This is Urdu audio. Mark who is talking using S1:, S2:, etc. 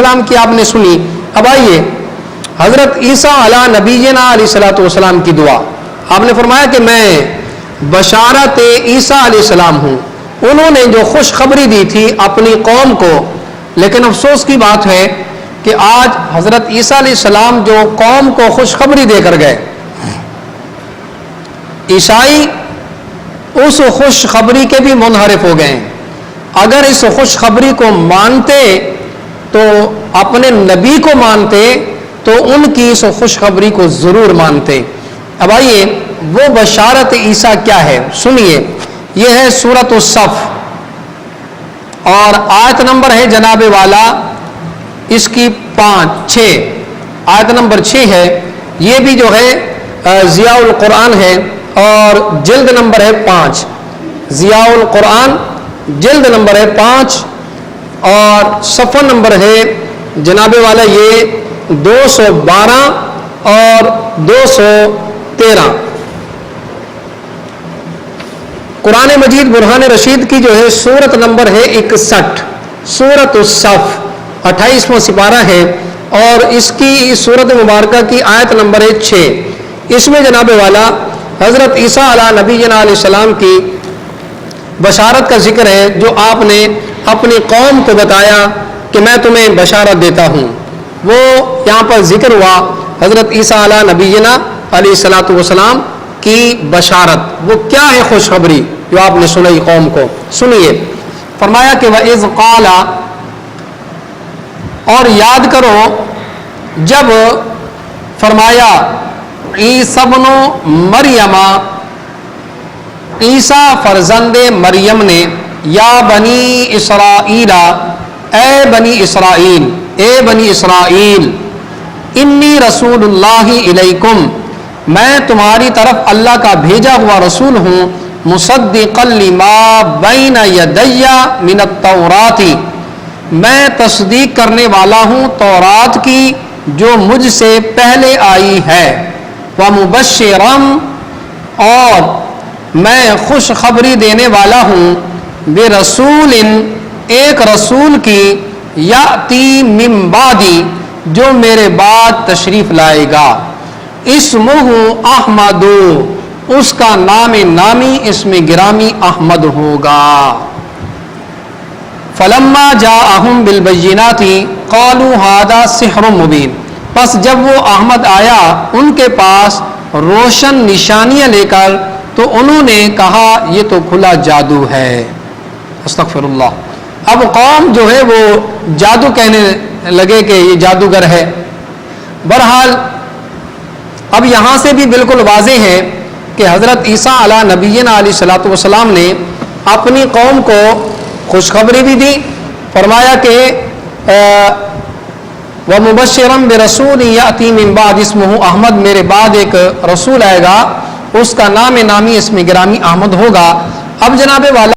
S1: السلام کی آپ نے سنی. اب آئیے حضرت عیسیٰ علی نبینا علیہ الصلوۃ والسلام کی دعا. آپ نے فرمایا کہ میں بشارت عیسیٰ علیہ السلام ہوں. انہوں نے جو خوشخبری دی تھی اپنی قوم کو، لیکن افسوس کی بات ہے کہ آج حضرت عیسیٰ علیہ السلام جو قوم کو خوشخبری دے کر گئے، عیسائی اس خوشخبری کے بھی منحرف ہو گئے. اگر اس خوشخبری کو مانتے تو اپنے نبی کو مانتے تو ان کی اس خوشخبری کو ضرور مانتے. اب آئیے وہ بشارت عیسیٰ کیا ہے سنیے. یہ ہے سورۃ الصف اور آیت نمبر ہے جناب والا اس کی 6 آیت نمبر 6 ہے. یہ بھی جو ہے ضیاء القرآن ہے اور جلد نمبر ہے 5. ضیاء القرآن جلد نمبر ہے 5 اور صفحہ نمبر ہے جناب والا یہ 212 اور 213. قرآن مجید برہان رشید کی جو ہے سورت نمبر ہے 61، سورۃ الصف 28واں سپارہ ہے اور اس کی سورت مبارکہ کی آیت نمبر ہے 6. اس میں جناب والا حضرت عیسیٰ علی نبینا علیہ السلام کی بشارت کا ذکر ہے جو آپ نے اپنی قوم کو بتایا کہ میں تمہیں بشارت دیتا ہوں. وہ یہاں پر ذکر ہوا حضرت عیسیٰ علی نبینا علیہ الصلوۃ والسلام کی بشارت. وہ کیا ہے خوشخبری جو آپ نے سنائی قوم کو؟ سنیے. فرمایا کہ وَإِذْ قَالَ، اور یاد کرو جب فرمایا عیسیٰ ابن مریم، عیسیٰ فرزند مریم نے، یا بنی اسرائیل، اے بنی اسرائیل، اے بنی اسرائیل، انی رسول اللہ الیکم، میں تمہاری طرف اللہ کا بھیجا ہوا رسول ہوں، مصدقا لما بین یدی من التوراۃ، میں تصدیق کرنے والا ہوں تورات کی جو مجھ سے پہلے آئی ہے، ومبشرا، اور میں خوشخبری دینے والا ہوں، برسول، ایک رسول کی، یاتی من بعدی، جو میرے بعد تشریف لائے گا، اسمہ احمد، اس کا نام نامی اسم گرامی احمد ہوگا. فلما جاءہم بالبینات قالوا ھذا سحر مبین، پس جب وہ احمد آیا ان کے پاس روشن نشانیاں لے کر تو انہوں نے کہا یہ تو کھلا جادو ہے. استغفر اللہ. اب قوم جو ہے وہ جادو کہنے لگے کہ یہ جادوگر ہے. بہرحال اب یہاں سے بھی بالکل واضح ہے کہ حضرت عیسیٰ علی نبینا علیہ الصلوۃ والسلام نے اپنی قوم کو خوشخبری بھی دی. فرمایا کہ وَمُبَشِّرًا بِرَسُولٍ يَأْتِي مِن بَعْدِ اسْمُهُ احمد، میرے بعد ایک رسول آئے گا اس کا نام نامی اسم گرامی احمد ہوگا. اب جناب والا